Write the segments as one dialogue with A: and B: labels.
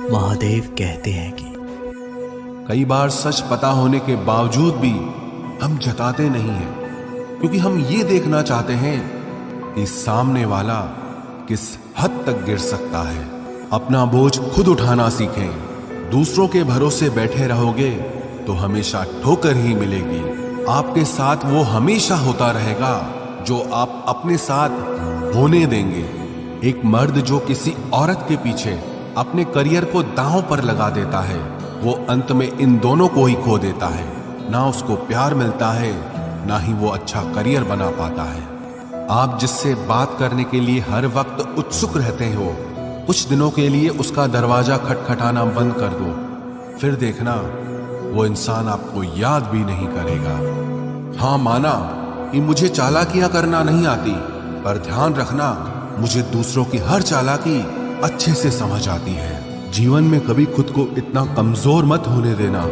A: महादेव कहते हैं कि
B: कई बार सच पता होने के बावजूद भी हम जताते नहीं हैं, क्योंकि हम ये देखना चाहते हैं कि सामने वाला किस हद तक गिर सकता है। अपना बोझ खुद उठाना सीखें। दूसरों के भरोसे बैठे रहोगे तो हमेशा ठोकर ही मिलेगी। आपके साथ वो हमेशा होता रहेगा जो आप अपने साथ होने देंगे। एक मर्द जो किसी औरत के पीछे अपने करियर को दांव पर लगा देता है, वो अंत में इन दोनों को ही खो देता है। ना उसको प्यार मिलता है, ना ही वो अच्छा करियर बना पाता है। आप जिससे बात करने के लिए हर वक्त उत्सुक रहते हो, कुछ दिनों के लिए उसका दरवाजा खटखटाना बंद कर दो, फिर देखना वो इंसान आपको याद भी नहीं करेगा। हाँ, माना कि मुझे चालाकियां करना नहीं आती, पर ध्यान रखना मुझे दूसरों की हर चालाकी अच्छे से समझ आती है। जीवन में कभी खुद को इतना कमजोर मत होने देना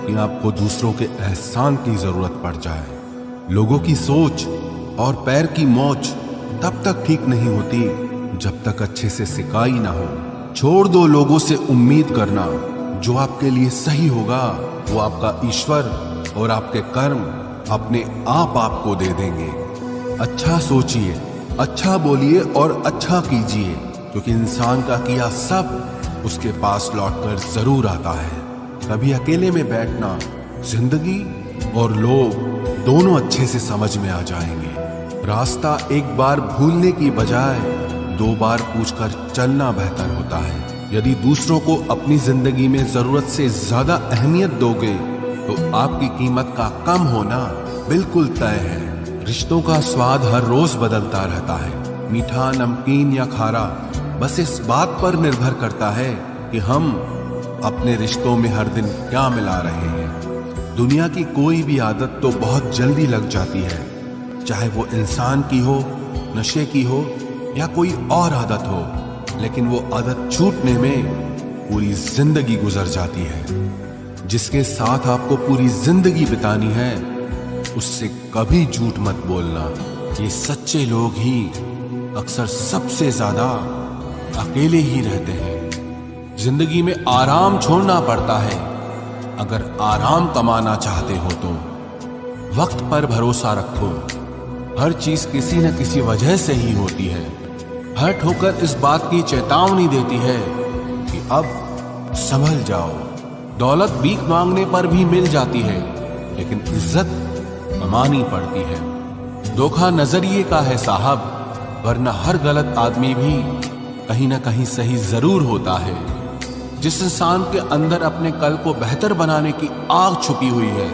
B: कि आपको दूसरों के एहसान की जरूरत पड़ जाए। लोगों की सोच और पैर की मोच तब तक ठीक नहीं होती जब तक अच्छे से सिकाई ना हो। छोड़ दो लोगों से उम्मीद करना। जो आपके लिए सही होगा वो आपका ईश्वर और आपके कर्म अपने आप आपको दे देंगे। अच्छा सोचिए, अच्छा बोलिए और अच्छा कीजिए, क्योंकि इंसान का किया सब उसके पास लौटकर जरूर आता है। कभी अकेले में बैठना, जिंदगी और लोग दोनों अच्छे से समझ में आ जाएंगे। रास्ता एक बार भूलने की बजाय 2 बार पूछकर चलना बेहतर होता है। यदि दूसरों को अपनी जिंदगी में जरूरत से ज्यादा अहमियत दोगे तो आपकी कीमत का कम होना बिल्कुल तय है। रिश्तों का स्वाद हर रोज बदलता रहता है, मीठा, नमकीन या खारा, बस इस बात पर निर्भर करता है कि हम अपने रिश्तों में हर दिन क्या मिला रहे हैं। दुनिया की कोई भी आदत तो बहुत जल्दी लग जाती है, चाहे वो इंसान की हो, नशे की हो या कोई और आदत हो, लेकिन वो आदत छूटने में पूरी जिंदगी गुजर जाती है। जिसके साथ आपको पूरी जिंदगी बितानी है उससे कभी झूठ मत बोलना। ये सच्चे लोग ही अक्सर सबसे ज्यादा अकेले ही रहते हैं। जिंदगी में आराम छोड़ना पड़ता है अगर आराम कमाना चाहते हो तो। वक्त पर भरोसा रखो, हर चीज किसी न किसी वजह से ही होती है। हर ठोकर इस बात की चेतावनी देती है कि अब संभल जाओ। दौलत भीख मांगने पर भी मिल जाती है, लेकिन इज्जत कमानी पड़ती है। धोखा नजरिए का है साहब, वरना हर गलत आदमी भी कहीं ना कहीं सही जरूर होता है। जिस इंसान के अंदर अपने कल को बेहतर बनाने की आग छुपी हुई है,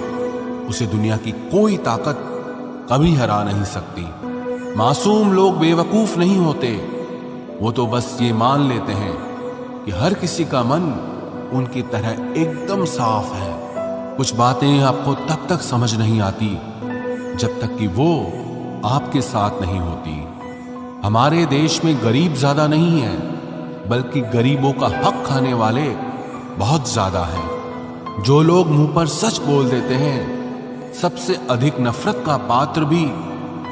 B: उसे दुनिया की कोई ताकत कभी हरा नहीं सकती। मासूम लोग बेवकूफ नहीं होते, वो तो बस ये मान लेते हैं कि हर किसी का मन उनकी तरह एकदम साफ है। कुछ बातें आपको तब तक समझ नहीं आती जब तक कि वो आपके साथ नहीं होती। हमारे देश में गरीब ज्यादा नहीं है, बल्कि गरीबों का हक खाने वाले बहुत ज्यादा हैं। जो लोग मुंह पर सच बोल देते हैं, सबसे अधिक नफरत का पात्र भी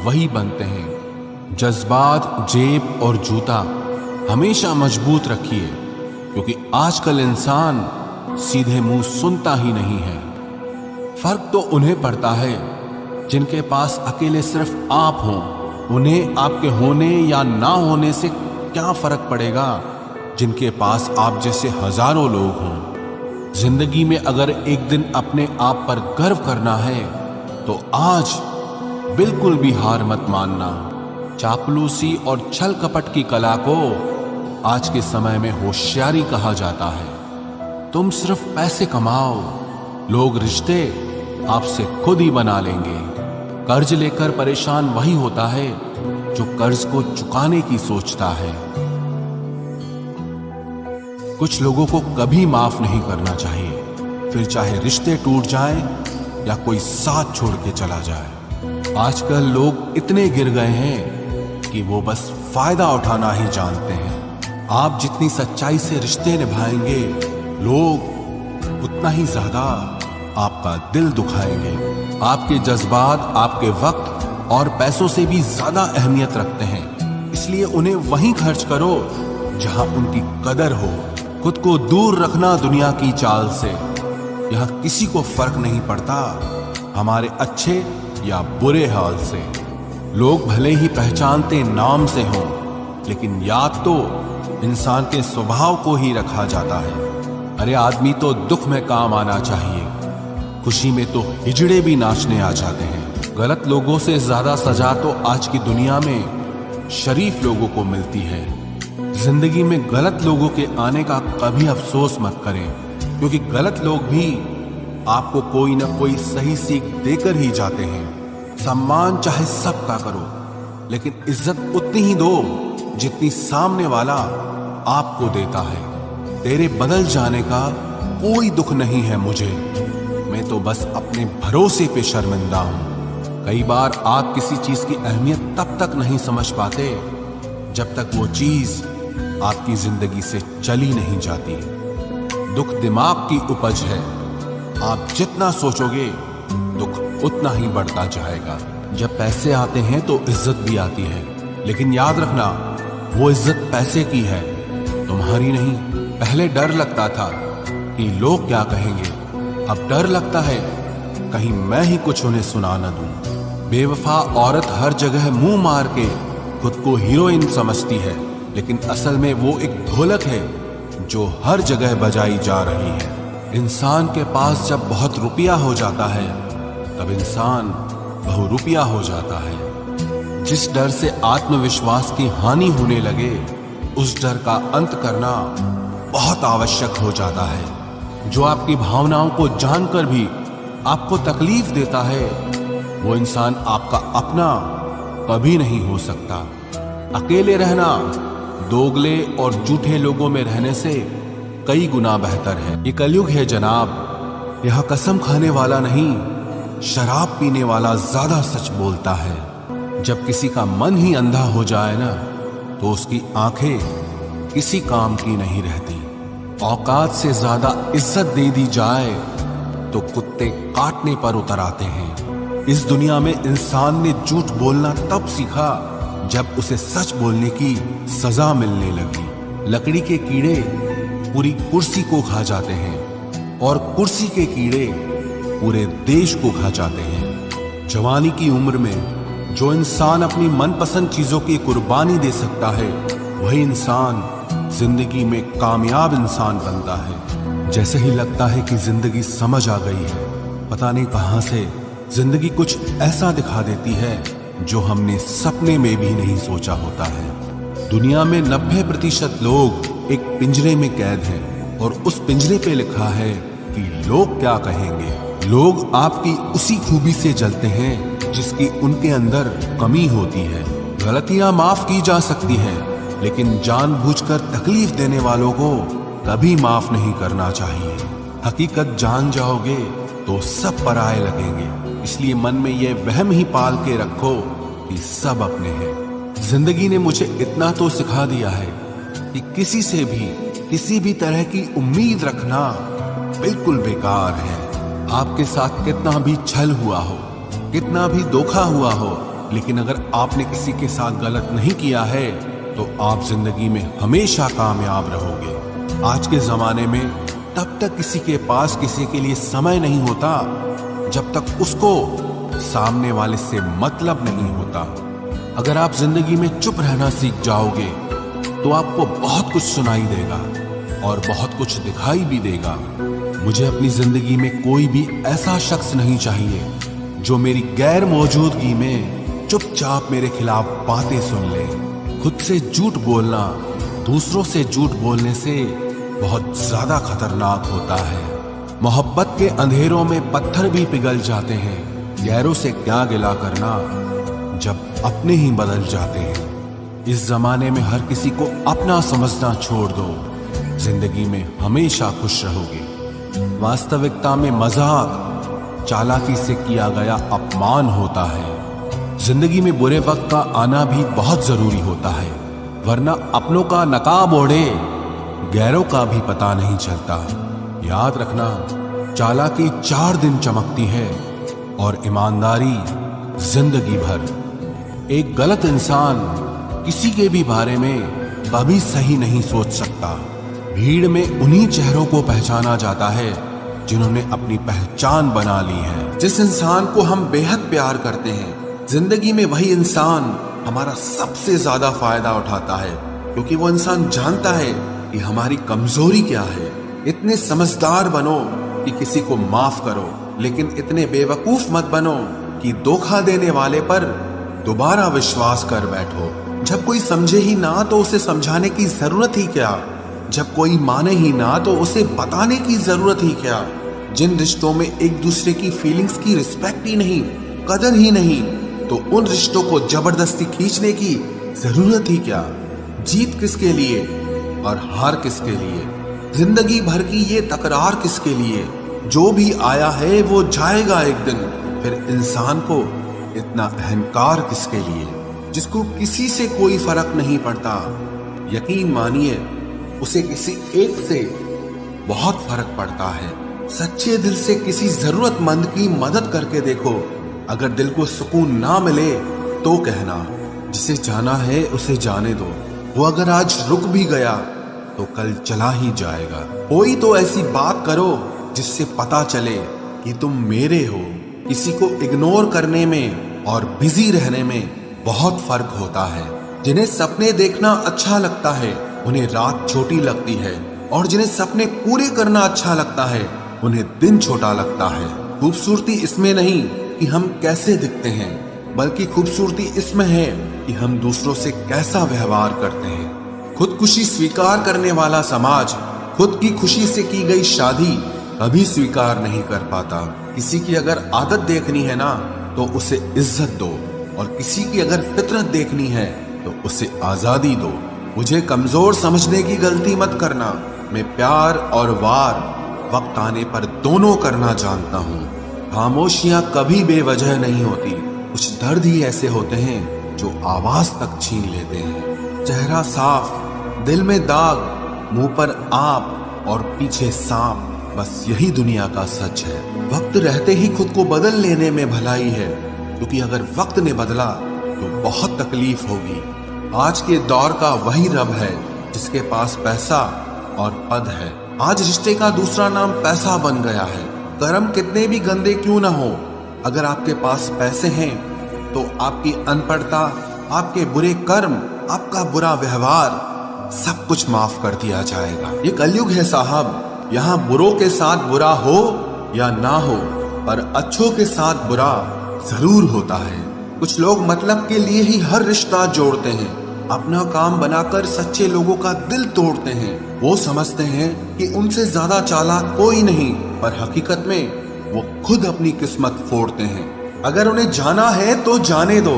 B: वही बनते हैं। जज्बात, जेब और जूता हमेशा मजबूत रखिए, क्योंकि आजकल इंसान सीधे मुंह सुनता ही नहीं है। फर्क तो उन्हें पड़ता है जिनके पास अकेले सिर्फ आप हों। उन्हें आपके होने या ना होने से क्या फर्क पड़ेगा जिनके पास आप जैसे हजारों लोग हों। जिंदगी में अगर एक दिन अपने आप पर गर्व करना है तो आज बिल्कुल भी हार मत मानना। चापलूसी और छल कपट की कला को आज के समय में होशियारी कहा जाता है। तुम सिर्फ पैसे कमाओ, लोग रिश्ते आपसे खुद ही बना लेंगे। कर्ज लेकर परेशान वही होता है जो कर्ज को चुकाने की सोचता है। कुछ लोगों को कभी माफ नहीं करना चाहिए, फिर चाहे रिश्ते टूट जाएं या कोई साथ छोड़ के चला जाए। आजकल लोग इतने गिर गए हैं कि वो बस फायदा उठाना ही जानते हैं। आप जितनी सच्चाई से रिश्ते निभाएंगे, लोग उतना ही ज्यादा आपका दिल दुखाएंगे। आपके जज्बात आपके वक्त और पैसों से भी ज्यादा अहमियत रखते हैं, इसलिए उन्हें वहीं खर्च करो जहां उनकी कदर हो। खुद को दूर रखना दुनिया की चाल से। यहाँ किसी को फर्क नहीं पड़ता हमारे अच्छे या बुरे हाल से। लोग भले ही पहचानते नाम से हों, लेकिन याद तो इंसान के स्वभाव को ही रखा जाता है। अरे आदमी तो दुख में काम आना चाहिए, खुशी में तो हिजड़े भी नाचने आ जाते हैं। गलत लोगों से ज्यादा सजा तो आज की दुनिया में शरीफ लोगों को मिलती है। जिंदगी में गलत लोगों के आने का कभी अफसोस मत करें, क्योंकि गलत लोग भी आपको कोई ना कोई सही सीख देकर ही जाते हैं। सम्मान चाहे सबका करो, लेकिन इज्जत उतनी ही दो जितनी सामने वाला आपको देता है। तेरे बदल जाने का कोई दुख नहीं है मुझे, मैं तो बस अपने भरोसे पे शर्मिंदा हूं। कई बार आप किसी चीज की अहमियत तब तक नहीं समझ पाते जब तक वो चीज आपकी जिंदगी से चली नहीं जाती। दुख दिमाग की उपज है, आप जितना सोचोगे दुख उतना ही बढ़ता जाएगा। जब पैसे आते हैं तो इज्जत भी आती है, लेकिन याद रखना वो इज्जत पैसे की है, तुम्हारी नहीं। पहले डर लगता था कि लोग क्या कहेंगे, अब डर लगता है कहीं मैं ही कुछ उन्हें सुना न दूं। बेवफा औरत हर जगह मुंह मार के खुद को हीरोइन समझती है, लेकिन असल में वो एक ढोलक है जो हर जगह बजाई जा रही है। इंसान के पास जब बहुत रुपया हो जाता है तब इंसान बहुरुपया हो जाता है। जिस डर से आत्मविश्वास की हानि होने लगे, उस डर का अंत करना बहुत आवश्यक हो जाता है। जो आपकी भावनाओं को जानकर भी आपको तकलीफ देता है, वो इंसान आपका अपना कभी नहीं हो सकता। अकेले रहना दोगले और झूठे लोगों में रहने से कई गुना बेहतर है। ये कलयुग है जनाब, यह कसम खाने वाला नहीं, शराब पीने वाला ज्यादा सच बोलता है। जब किसी का मन ही अंधा हो जाए ना, तो उसकी आंखें किसी काम की नहीं रहती। औकात से ज्यादा इज्जत दे दी जाए तो कुत्ते काटने पर उतर आते हैं। इस दुनिया में इंसान ने झूठ बोलना तब सीखा जब उसे सच बोलने की सजा मिलने लगी। लकड़ी के कीड़े पूरी कुर्सी को खा जाते हैं और कुर्सी के कीड़े पूरे देश को खा जाते हैं। जवानी की उम्र में जो इंसान अपनी मनपसंद चीजों की कुर्बानी दे सकता है, वही इंसान जिंदगी में कामयाब इंसान बनता है। जैसे ही लगता है कि जिंदगी समझ आ गई है, पता नहीं कहां से जिंदगी कुछ ऐसा दिखा देती है जो हमने सपने में भी नहीं सोचा होता है। दुनिया में 90% लोग एक पिंजरे में कैद हैं और उस पिंजरे पे लिखा है कि लोग क्या कहेंगे। लोग आपकी उसी खूबी से जलते हैं जिसकी उनके अंदर कमी होती है। गलतियां माफ की जा सकती है, लेकिन जानबूझकर तकलीफ देने वालों को कभी माफ नहीं करना चाहिए। हकीकत जान जाओगे तो सब पराये लगेंगे, इसलिए मन में यह वहम ही पाल के रखो कि सब अपने हैं। जिंदगी ने मुझे इतना तो सिखा दिया है कि किसी से भी किसी भी तरह की उम्मीद रखना बिल्कुल बेकार है। आपके साथ कितना भी छल हुआ हो, कितना भी धोखा हुआ हो, लेकिन अगर आपने किसी के साथ गलत नहीं किया है तो आप जिंदगी में हमेशा कामयाब रहोगे। आज के जमाने में तब तक किसी के पास किसी के लिए समय नहीं होता जब तक उसको सामने वाले से मतलब नहीं होता। अगर आप जिंदगी में चुप रहना सीख जाओगे तो आपको बहुत कुछ सुनाई देगा और बहुत कुछ दिखाई भी देगा। मुझे अपनी जिंदगी में कोई भी ऐसा शख्स नहीं चाहिए जो मेरी गैर मौजूदगी में चुपचाप मेरे खिलाफ बातें सुन ले। खुद से झूठ बोलना दूसरों से झूठ बोलने से बहुत ज्यादा खतरनाक होता है। मोहब्बत के अंधेरों में पत्थर भी पिघल जाते हैं, गैरों से क्या गिला करना जब अपने ही बदल जाते हैं। इस जमाने में हर किसी को अपना समझना छोड़ दो, जिंदगी में हमेशा खुश रहोगे। वास्तविकता में मजाक चालाकी से किया गया अपमान होता है। जिंदगी में बुरे वक्त का आना भी बहुत जरूरी होता है, वरना अपनों का नकाब ओढ़े गैरों का भी पता नहीं चलता। याद रखना, चालाकी 4 दिन चमकती है और ईमानदारी जिंदगी भर। एक गलत इंसान किसी के भी बारे में कभी सही नहीं सोच सकता। भीड़ में उन्हीं चेहरों को पहचाना जाता है जिन्होंने अपनी पहचान बना ली है। जिस इंसान को हम बेहद प्यार करते हैं, जिंदगी में वही इंसान हमारा सबसे ज्यादा फायदा उठाता है, क्योंकि वो इंसान जानता है कि हमारी कमजोरी क्या है। इतने समझदार बनो कि किसी को माफ करो, लेकिन इतने बेवकूफ मत बनो कि धोखा देने वाले पर दोबारा विश्वास कर बैठो। जब कोई समझे ही ना तो उसे समझाने की जरूरत ही क्या, जब कोई माने ही ना तो उसे बताने की जरूरत ही क्या। जिन रिश्तों में एक दूसरे की फीलिंग्स की रिस्पेक्ट ही नहीं, कदर ही नहीं, तो उन रिश्तों को जबरदस्ती खींचने की जरूरत ही क्या। जीत किसके लिए और हार किसके लिए, जिंदगी भर की ये तकरार किसके लिए। जो भी आया है वो जाएगा एक दिन, फिर इंसान को इतना अहंकार किसके लिए, जिसको किसी से कोई फर्क नहीं पड़ता। यकीन मानिए उसे किसी एक से बहुत फर्क पड़ता है। सच्चे दिल से किसी जरूरतमंद की मदद करके देखो। अगर दिल को सुकून ना मिले तो कहना, जिसे जाना है उसे जाने दो। वो अगर आज रुक भी गया तो कल चला ही जाएगा। कोई तो ऐसी बात करो जिससे पता चले कि तुम मेरे हो। किसी को इग्नोर करने में और बिजी रहने में बहुत फर्क होता है। जिन्हें सपने देखना अच्छा लगता है उन्हें रात छोटी लगती है, और जिन्हें सपने पूरे करना अच्छा लगता है उन्हें दिन छोटा लगता है। खूबसूरती इसमें नहीं कि हम कैसे दिखते हैं, बल्कि खूबसूरती इसमें है कि हम दूसरों से कैसा व्यवहार करते हैं। खुदकुशी स्वीकार करने वाला समाज खुद की खुशी से की गई शादी कभी स्वीकार नहीं कर पाता। किसी की अगर आदत देखनी है ना तो उसे इज्जत दो, और किसी की अगर फितरत देखनी है तो उसे आजादी दो। मुझे कमजोर समझने की गलती मत करना। मैं प्यार और वार वक्त आने पर दोनों करना जानता हूँ। खामोशियां कभी बेवजह नहीं होती। कुछ दर्द ही ऐसे होते हैं जो आवाज तक छीन लेते हैं। चेहरा साफ, दिल में दाग, मुंह पर आप और पीछे सांप, बस यही दुनिया का सच है। वक्त रहते ही खुद को बदल लेने में भलाई है, क्योंकि अगर वक्त ने बदला तो बहुत तकलीफ होगी। आज के दौर का वही रब है जिसके पास पैसा और पद है। आज रिश्ते का दूसरा नाम पैसा बन गया है। कर्म कितने भी गंदे क्यों ना हो, अगर आपके पास पैसे हैं तो आपकी अनपढ़ता, आपके बुरे कर्म, आपका बुरा व्यवहार सब कुछ माफ कर दिया जाएगा। ये कलयुग है साहब, यहाँ बुरों के साथ बुरा हो या ना हो, पर अच्छों के साथ बुरा जरूर होता है। कुछ लोग मतलब के लिए ही हर रिश्ता जोड़ते हैं, अपना काम बनाकर सच्चे लोगों का दिल तोड़ते हैं। वो समझते हैं कि उनसे ज्यादा चालाक कोई नहीं, पर हकीकत में वो खुद अपनी किस्मत फोड़ते हैं। अगर उन्हें जाना है तो जाने दो,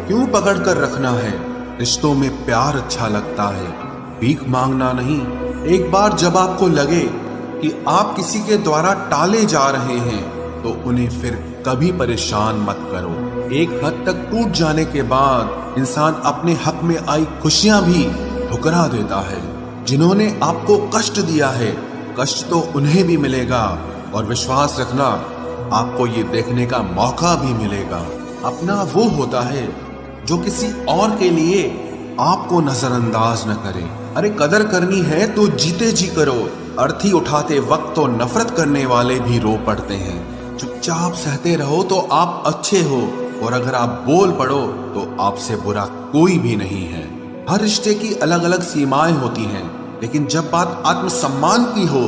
B: क्यों पकड़ कर रखना है। रिश्तों में प्यार अच्छा लगता है, भीख मांगना नहीं। एक बार जब आपको लगे कि आप किसी के द्वारा टाले जा रहे हैं तो उन्हें फिर कभी परेशान मत करो। एक हद तक टूट जाने के बाद इंसान अपने हक में आई खुशियां भी ठुकरा देता है। जिन्होंने आपको कष्ट दिया है, कष्ट तो उन्हें भी मिलेगा, और विश्वास रखना आपको ये देखने का मौका भी मिलेगा। अपना वो होता है जो किसी और के लिए आपको नजरअंदाज न करे। अरे कदर करनी है तो जीते जी करो। अर्थी उठाते वक्त तो नफरत करने वाले भी रो पड़ते हैं। चुपचाप सहते रहो तो आप अच्छे हो, और अगर आप बोल पड़ो तो आपसे बुरा कोई भी नहीं है। हर रिश्ते की अलग अलग सीमाएं होती हैं, लेकिन जब बात आत्मसम्मान की हो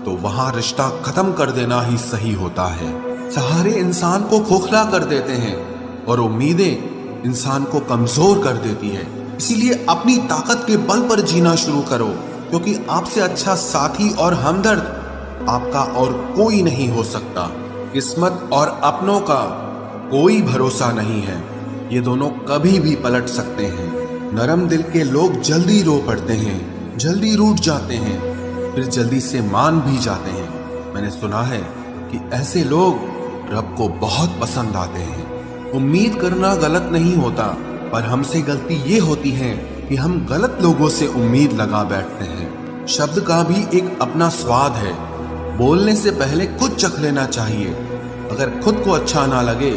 B: तो वहां रिश्ता खत्म कर देना ही सही होता है। सहारे इंसान को खोखला कर देते हैं और उम्मीदें इंसान को कमजोर कर देती है। इसीलिए अपनी ताकत के बल पर जीना शुरू करो, क्योंकि आपसे अच्छा साथी और हमदर्द आपका और कोई नहीं हो सकता। किस्मत और अपनों का कोई भरोसा नहीं है, ये दोनों कभी भी पलट सकते हैं। नरम दिल के लोग जल्दी रो पड़ते हैं, जल्दी रूठ जाते हैं, फिर जल्दी से मान भी जाते हैं। मैंने सुना है कि ऐसे लोग रब को बहुत पसंद आते हैं। उम्मीद करना गलत नहीं होता, पर हमसे गलती ये होती है कि हम गलत लोगों से उम्मीद लगा बैठते हैं। शब्द का भी एक अपना स्वाद है, बोलने से पहले खुद चख लेना चाहिए। अगर खुद को अच्छा ना लगे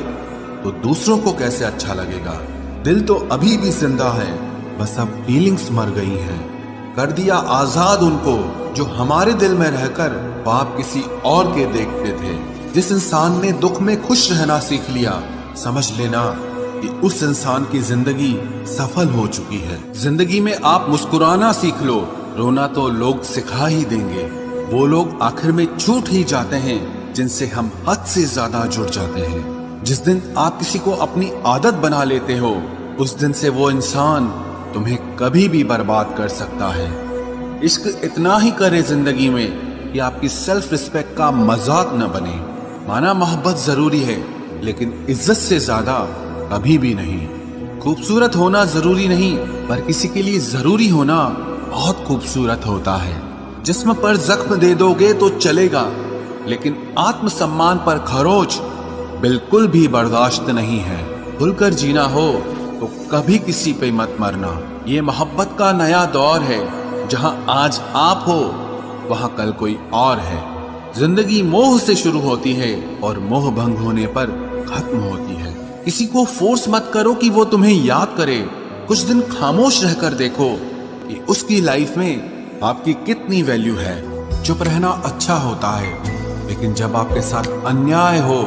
B: तो दूसरों को कैसे अच्छा लगेगा। दिल तो अभी भी जिंदा है, बस अब फीलिंग्स मर गई हैं। कर दिया आजाद उनको जो हमारे दिल में रहकर पाप किसी और के देखते थे। जिस इंसान ने दुख में खुश रहना सीख लिया, समझ लेना कि उस इंसान की जिंदगी सफल हो चुकी है। जिंदगी में आप मुस्कुराना सीख लो, रोना तो लोग सिखा ही देंगे। वो लोग आखिर में छूट ही जाते हैं जिनसे हम हद से ज्यादा जुड़ जाते हैं। जिस दिन आप किसी को अपनी आदत बना लेते हो, उस दिन से वो इंसान तुम्हें कभी भी बर्बाद कर सकता है। इश्क इतना ही करे जिंदगी में कि आपकी सेल्फ रिस्पेक्ट का मजाक न बने। माना मोहब्बत जरूरी है, लेकिन इज्जत से ज्यादा कभी भी नहीं। खूबसूरत होना जरूरी नहीं, पर किसी के लिए जरूरी होना बहुत खूबसूरत होता है। जिस्म पर जख्म दे दोगे तो चलेगा, लेकिन आत्मसम्मान पर खरोच बिल्कुल भी बर्दाश्त नहीं है। खुलकर जीना हो तो कभी किसी पे मत मरना। ये मोहब्बत का नया दौर है, जहां आज आप हो वहां कल कोई और है। जिंदगी मोह से शुरू होती है और मोह भंग होने पर खत्म होती है। किसी को फोर्स मत करो कि वो तुम्हें याद करे। कुछ दिन खामोश रहकर देखो कि उसकी लाइफ में आपकी कितनी वैल्यू है। चुप रहना अच्छा होता है, लेकिन जब आपके साथ अन्याय हो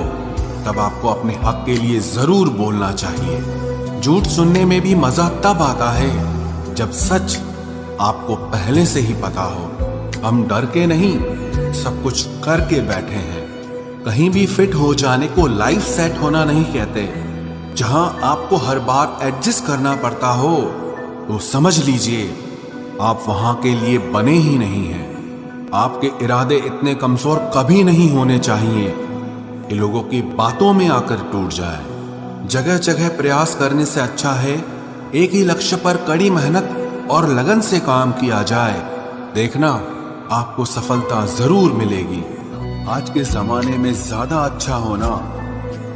B: तब आपको अपने हक के लिए जरूर बोलना चाहिए। झूठ सुनने में भी मजा तब आता है जब सच आपको पहले से ही पता हो। हम डर के नहीं, सब कुछ करके बैठे हैं। कहीं भी फिट हो जाने को लाइफ सेट होना नहीं कहते। जहां आपको हर बार एडजस्ट करना पड़ता हो तो समझ लीजिए आप वहां के लिए बने ही नहीं हैं। आपके इरादे इतने कमजोर कभी नहीं होने चाहिए कि लोगों की बातों में आकर टूट जाए। जगह जगह प्रयास करने से अच्छा है एक ही लक्ष्य पर कड़ी मेहनत और लगन से काम किया जाए। देखना आपको सफलता जरूर मिलेगी। आज के जमाने में ज्यादा अच्छा होना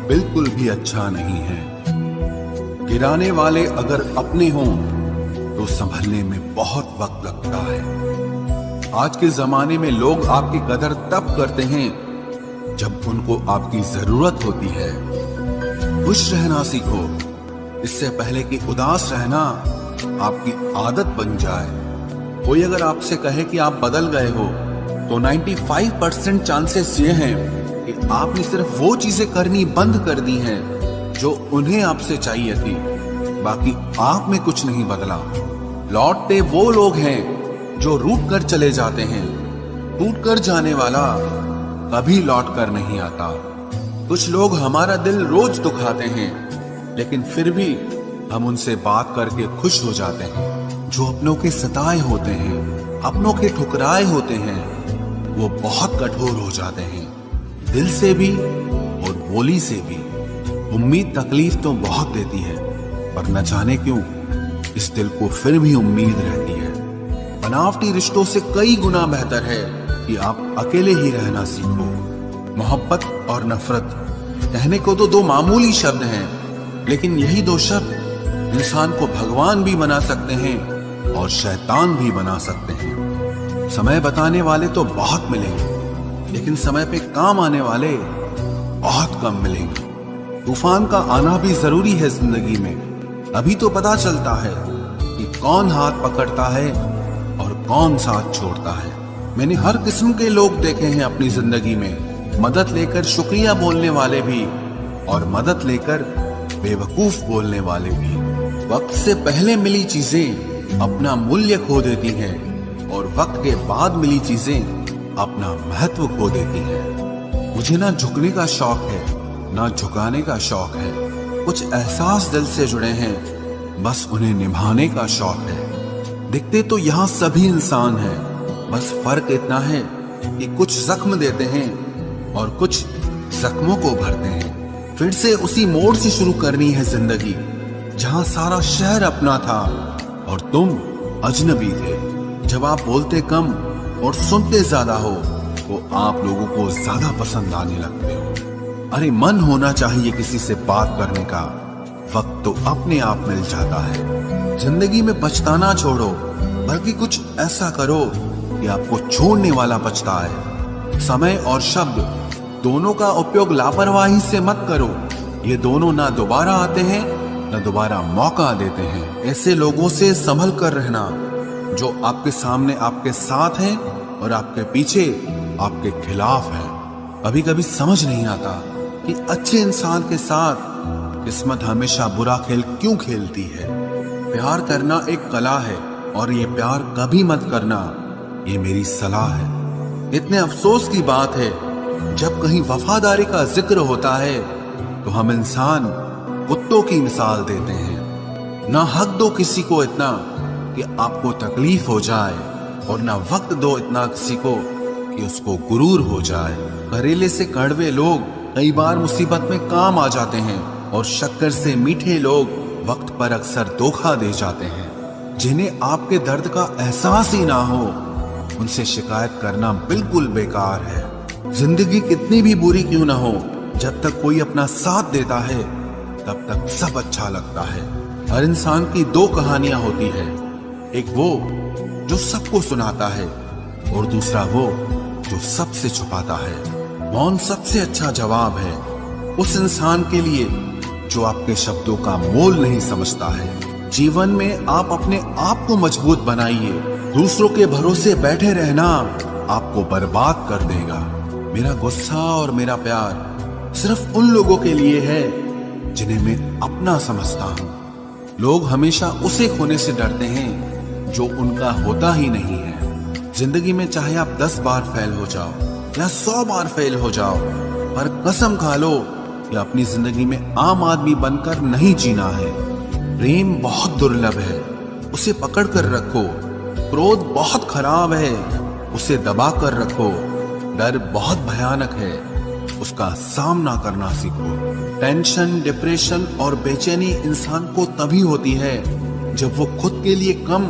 B: बिल्कुल भी अच्छा नहीं है। गिराने वाले अगर अपने हों तो संभलने में बहुत वक्त लगता है। आज के जमाने में लोग आपकी कदर तब करते हैं जब उनको आपकी जरूरत होती है। खुश रहना सीखो, इससे पहले कि उदास रहना आपकी आदत बन जाए। कोई अगर आपसे कहे कि आप बदल गए हो तो 95% चांसेस ये हैं कि आपने सिर्फ वो चीजें करनी बंद कर दी हैं जो उन्हें आपसे चाहिए थी। बाकी आप में कुछ नहीं बदला। लौटते वो लोग हैं जो रूठ कर चले जाते हैं। टूट कर जाने वाला कभी लौट कर नहीं आता। कुछ लोग हमारा दिल रोज दुखाते हैं, लेकिन फिर भी हम उनसे बात करके खुश हो जाते हैं। जो अपनों के सताए होते हैं, अपनों के ठुकराए होते हैं, वो बहुत कठोर हो जाते हैं, दिल से भी और बोली से भी। उम्मीद तकलीफ तो बहुत देती है, पर न जाने क्यों इस दिल को फिर भी उम्मीद रहती है। बनावटी रिश्तों से कई गुना बेहतर है कि आप अकेले ही रहना सीखो। मोहब्बत और नफरत कहने को तो दो मामूली शब्द हैं, लेकिन यही दो शब्द इंसान को भगवान भी बना सकते हैं और शैतान भी बना सकते हैं। समय बताने वाले तो बहुत मिलेंगे, लेकिन समय पे काम आने वाले बहुत कम मिलेंगे। तूफान का आना भी जरूरी है जिंदगी में। अभी तो पता चलता है कि कौन हाथ पकड़ता है और कौन साथ छोड़ता है। मैंने हर किस्म के लोग देखे हैं अपनी जिंदगी में। मदद लेकर शुक्रिया बोलने वाले भी और मदद लेकर बेवकूफ बोलने वाले भी। वक्त से पहले मिली चीजें अपना मूल्य खो देती हैं और वक्त के बाद मिली चीजें अपना महत्व खो देती हैं। मुझे ना झुकने का शौक है, ना झुकाने का शौक है। कुछ एहसास दिल से जुड़े हैं, बस उन्हें निभाने का शौक है। दिखते तो यहाँ सभी इंसान हैं, बस फर्क इतना है कि कुछ जख्म देते हैं और कुछ जख्मों को भरते हैं। फिर से उसी मोड़ से शुरू करनी है जिंदगी, जहां सारा शहर अपना था और तुम अजनबी थे। जब आप बोलते कम और सुनते ज्यादा हो तो आप लोगों को ज्यादा पसंद आने लगते हो। अरे मन होना चाहिए किसी से बात करने का, वक्त तो अपने आप मिल जाता है। जिंदगी में पछताना छोड़ो, बल्कि कुछ ऐसा करो कि आपको छोड़ने वाला पछताए। समय और शब्द दोनों का उपयोग लापरवाही से मत करो। ये दोनों ना दोबारा आते हैं, ना दोबारा मौका देते हैं। ऐसे लोगों से संभल कर रहना, जो आपके सामने आपके साथ हैं और आपके पीछे आपके खिलाफ हैं। कभी कभी समझ नहीं आता कि अच्छे इंसान के साथ किस्मत हमेशा बुरा खेल क्यों खेलती है। प्यार करना एक कला है और ये प्यार कभी मत करना, ये मेरी सलाह है। इतने अफसोस की बात है, जब कहीं वफादारी का जिक्र होता है तो हम इंसान कुत्तों की मिसाल देते हैं। ना हक दो किसी को इतना कि आपको तकलीफ हो जाए, और ना वक्त दो इतना किसी को कि उसको गुरूर हो जाए। करेले से कड़वे लोग कई बार मुसीबत में काम आ जाते हैं, और शक्कर से मीठे लोग वक्त पर अक्सर धोखा दे जाते हैं। जिन्हें आपके दर्द का एहसास ही ना हो, उनसे शिकायत करना बिल्कुल बेकार है। जिंदगी कितनी भी बुरी क्यों ना हो, जब तक कोई अपना साथ देता है तब तक सब अच्छा लगता है। हर इंसान की दो कहानियां होती है, एक वो जो सबको सुनाता है और दूसरा वो जो सबसे छुपाता है। मौन सबसे अच्छा जवाब है उस इंसान के लिए जो आपके शब्दों का मोल नहीं समझता है। जीवन में आप अपने आप को मजबूत बनाइए, दूसरों के भरोसे बैठे रहना आपको बर्बाद कर देगा। मेरा गुस्सा और मेरा प्यार सिर्फ उन लोगों के लिए है जिन्हें मैं अपना समझता हूँ। लोग हमेशा उसे खोने से डरते हैं जो उनका होता ही नहीं है। जिंदगी में चाहे आप 10 बार फेल हो जाओ या 100 बार फेल हो जाओ, पर कसम खा लो कि अपनी जिंदगी में आम आदमी बनकर नहीं जीना है। प्रेम बहुत दुर्लभ है, उसे पकड़ कर रखो। क्रोध बहुत खराब है, उसे दबा कर रखो। डर बहुत भयानक है, उसका सामना करना सीखो। टेंशन, डिप्रेशन और बेचैनी इंसान को तभी होती है जब वो खुद के लिए कम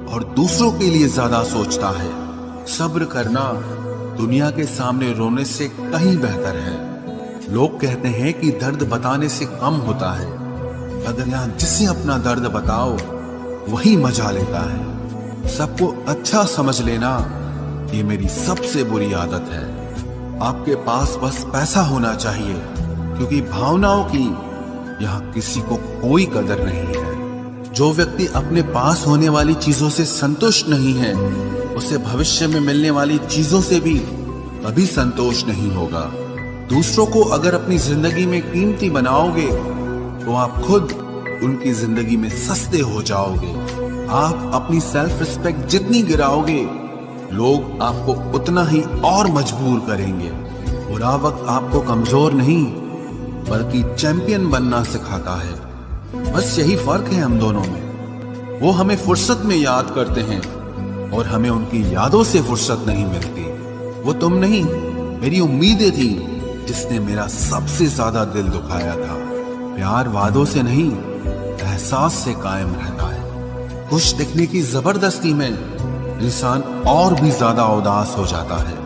B: और दूसरों के लिए ज्यादा सोचता है। सब्र करना दुनिया के सामने रोने से कहीं बेहतर है। लोग कहते हैं कि दर्द बताने से कम होता है, अगर यहाँ जिसे अपना दर्द बताओ वही मजा लेता है। सबको अच्छा समझ लेना ये मेरी सबसे बुरी आदत है। आपके पास बस पैसा होना चाहिए, क्योंकि भावनाओं की यहाँ किसी को कोई कदर नहीं है। जो व्यक्ति अपने पास होने वाली चीजों से संतुष्ट नहीं है, उसे भविष्य में मिलने वाली चीजों से भी कभी संतोष नहीं होगा। दूसरों को अगर अपनी जिंदगी में कीमती बनाओगे तो आप खुद उनकी जिंदगी में सस्ते हो जाओगे। आप अपनी सेल्फ रिस्पेक्ट जितनी गिराओगे, लोग आपको उतना ही और मजबूर करेंगे। बुरा वक्त आपको कमजोर नहीं बल्कि चैंपियन बनना सिखाता है। बस यही फर्क है हम दोनों में। वो हमें फुर्सत में याद करते हैं और हमें उनकी यादों से फुर्सत नहीं मिलती। वो तुम नहीं, मेरी उम्मीदें थी जिसने मेरा सबसे ज्यादा दिल दुखाया था। प्यार वादों से नहीं, एहसास से कायम रहता है। खुश दिखने की जबरदस्ती में इंसान और भी ज्यादा उदास हो जाता है।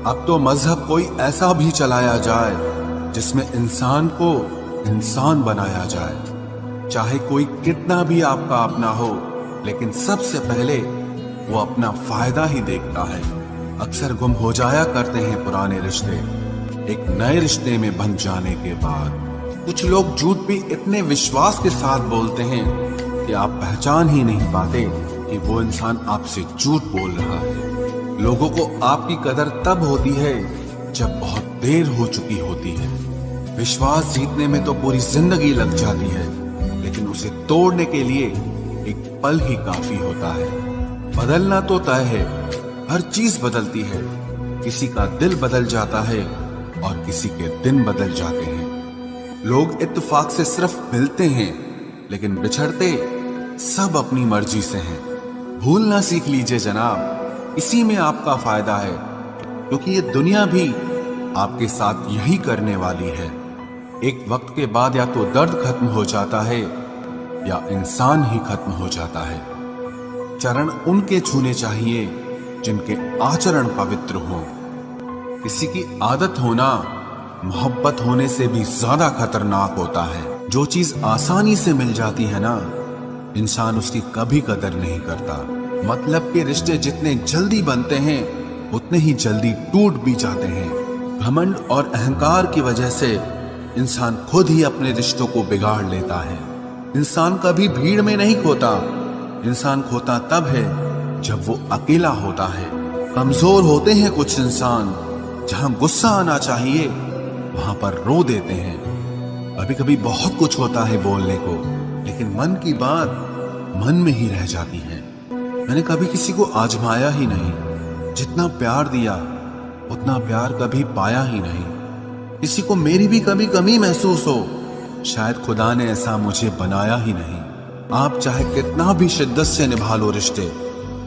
B: अब तो मजहब कोई ऐसा भी चलाया जाए जिसमें इंसान को इंसान बनाया जाए। चाहे कोई कितना भी आपका अपना हो, लेकिन सबसे पहले वो अपना फायदा ही देखता है। अक्सर गुम हो जाया करते हैं पुराने रिश्ते एक नए रिश्ते में बन जाने के बाद। कुछ लोग झूठ भी इतने विश्वास के साथ बोलते हैं कि आप पहचान ही नहीं पाते कि वो इंसान आपसे झूठ बोल रहा है। लोगों को आपकी कदर तब होती है जब बहुत देर हो चुकी होती है। विश्वास जीतने में तो पूरी जिंदगी लग जाती है, लेकिन उसे तोड़ने के लिए एक पल ही काफी होता है। बदलना तो तय है, हर चीज बदलती है। किसी का दिल बदल जाता है और किसी के दिन बदल जाते हैं। लोग इत्तेफाक से सिर्फ मिलते हैं, लेकिन बिछड़ते सब अपनी मर्जी से हैं। भूलना सीख लीजिए जनाब, इसी में आपका फायदा है, क्योंकि ये दुनिया भी आपके साथ यही करने वाली है। एक वक्त के बाद या तो दर्द खत्म हो जाता है या इंसान ही खत्म हो जाता है। चरण उनके छूने चाहिए जिनके आचरण पवित्र हो। किसी की आदत होना मोहब्बत होने से भी ज्यादा खतरनाक होता है। जो चीज आसानी से मिल जाती है ना, इंसान उसकी कभी कदर नहीं करता। मतलब के रिश्ते जितने जल्दी बनते हैं उतने ही जल्दी टूट भी जाते हैं। घमंड और अहंकार की वजह से इंसान खुद ही अपने रिश्तों को बिगाड़ लेता है। इंसान कभी भीड़ में नहीं खोता, इंसान खोता तब है जब वो अकेला होता है। कमजोर होते हैं कुछ इंसान, जहां गुस्सा आना चाहिए वहां पर रो देते हैं। कभी कभी बहुत कुछ होता है बोलने को, लेकिन मन की बात मन में ही रह जाती है। मैंने कभी किसी को आजमाया ही नहीं, जितना प्यार दिया उतना प्यार कभी पाया ही नहीं। किसी को मेरी भी कभी कमी महसूस हो, शायद खुदा ने ऐसा मुझे बनाया ही नहीं। आप चाहे कितना भी शिद्दत से निभा लो रिश्ते,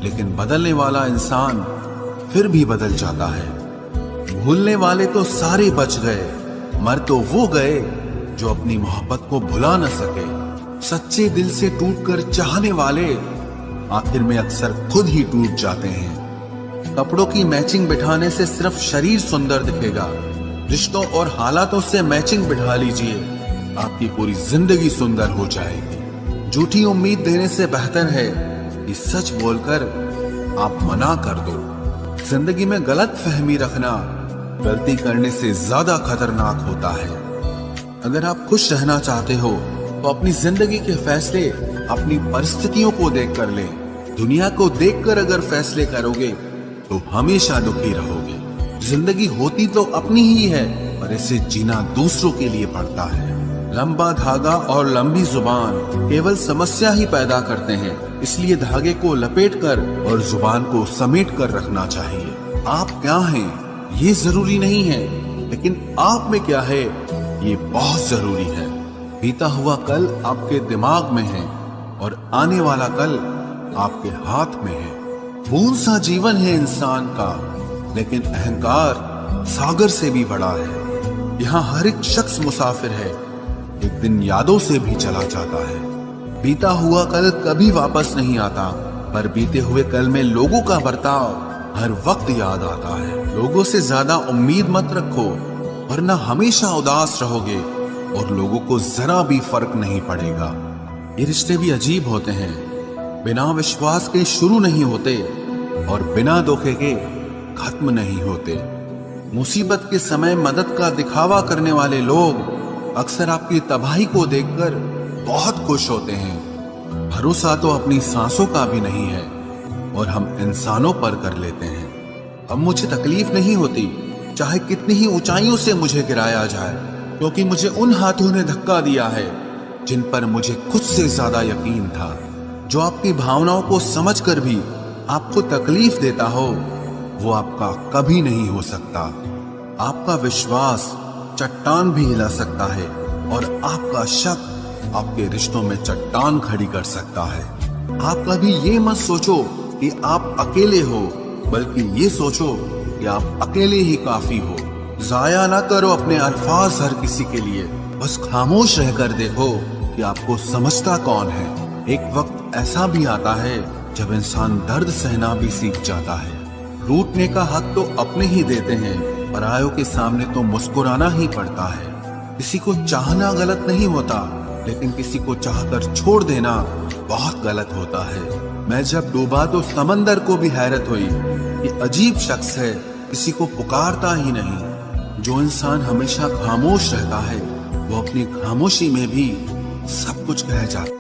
B: लेकिन बदलने वाला इंसान फिर भी बदल जाता है। भूलने वाले तो सारे बच गए, मर तो वो गए जो अपनी मोहब्बत को भुला न सके। सच्चे दिल से टूटकर चाहने वाले आखिर में अक्सर खुद ही टूट जाते हैं। कपड़ों की मैचिंग बिठाने से सिर्फ शरीर सुंदर दिखेगा, रिश्तों और हालातों से मैचिंग बिठा लीजिए, आपकी पूरी जिंदगी सुंदर हो जाएगी। झूठी उम्मीद देने से बेहतर है कि सच बोलकर आप मना कर दो। जिंदगी में गलत फहमी रखना गलती करने से ज्यादा खतरनाक होता है। अगर आप खुश रहना चाहते हो तो अपनी जिंदगी के फैसले अपनी परिस्थितियों को देखकर लें। दुनिया को देखकर अगर फैसले करोगे तो हमेशा दुखी रहोगे। जिंदगी होती तो अपनी ही है, पर इसे जीना दूसरों के लिए पड़ता है। लंबा धागा और लंबी जुबान केवल समस्या ही पैदा करते हैं, इसलिए धागे को लपेटकर और जुबान को समेट कर रखना चाहिए। आप क्या हैं ये जरूरी नहीं है, लेकिन आप में क्या है ये बहुत जरूरी है। बीता हुआ कल आपके दिमाग में है और आने वाला कल आपके हाथ में है। बूंद सा जीवन है इंसान का, लेकिन अहंकार सागर से भी बड़ा है। यहाँ हर एक शख्स मुसाफिर है, एक दिन यादों से भी चला जाता है। बीता हुआ कल कभी वापस नहीं आता, पर बीते हुए कल में लोगों का बर्ताव हर वक्त याद आता है। लोगों से ज्यादा उम्मीद मत रखो, वरना हमेशा उदास रहोगे और लोगों को जरा भी फर्क नहीं पड़ेगा। ये रिश्ते भी अजीब होते हैं, बिना विश्वास के शुरू नहीं होते और बिना धोखे के खत्म नहीं होते। मुसीबत के समय मदद का दिखावा करने वाले लोग अक्सर आपकी तबाही को देखकर बहुत खुश होते हैं। भरोसा तो अपनी सांसों का भी नहीं है और हम इंसानों पर कर लेते हैं। अब मुझे तकलीफ नहीं होती, चाहे कितनी ही ऊंचाइयों से मुझे गिराया जाए, क्योंकि मुझे उन हाथों ने धक्का दिया है जिन पर मुझे खुद से ज्यादा यकीन था। जो आपकी भावनाओं को समझकर भी आपको तकलीफ देता हो, वो आपका कभी नहीं हो सकता। आपका विश्वास चट्टान भी हिला सकता है और आपका शक आपके रिश्तों में चट्टान खड़ी कर सकता है। आप कभी ये मत सोचो कि आप अकेले हो, बल्कि ये सोचो कि आप अकेले ही काफी हो। जाया ना करो अपने अल्फाज हर किसी के लिए, बस खामोश रहकर देखो कि आपको समझता कौन है। एक वक्त ऐसा भी आता है जब इंसान दर्द सहना भी सीख जाता है। रूठने का हक तो अपने ही देते हैं, परायों के सामने तो मुस्कुराना ही पड़ता है। किसी को चाहना गलत नहीं होता, लेकिन किसी को चाहकर छोड़ देना बहुत गलत होता है। मैं जब डूबा तो समंदर को भी हैरत हुई, ये अजीब शख्स है, किसी को पुकारता ही नहीं। जो इंसान हमेशा खामोश रहता है, वो अपनी खामोशी में भी सब कुछ कह जाता है।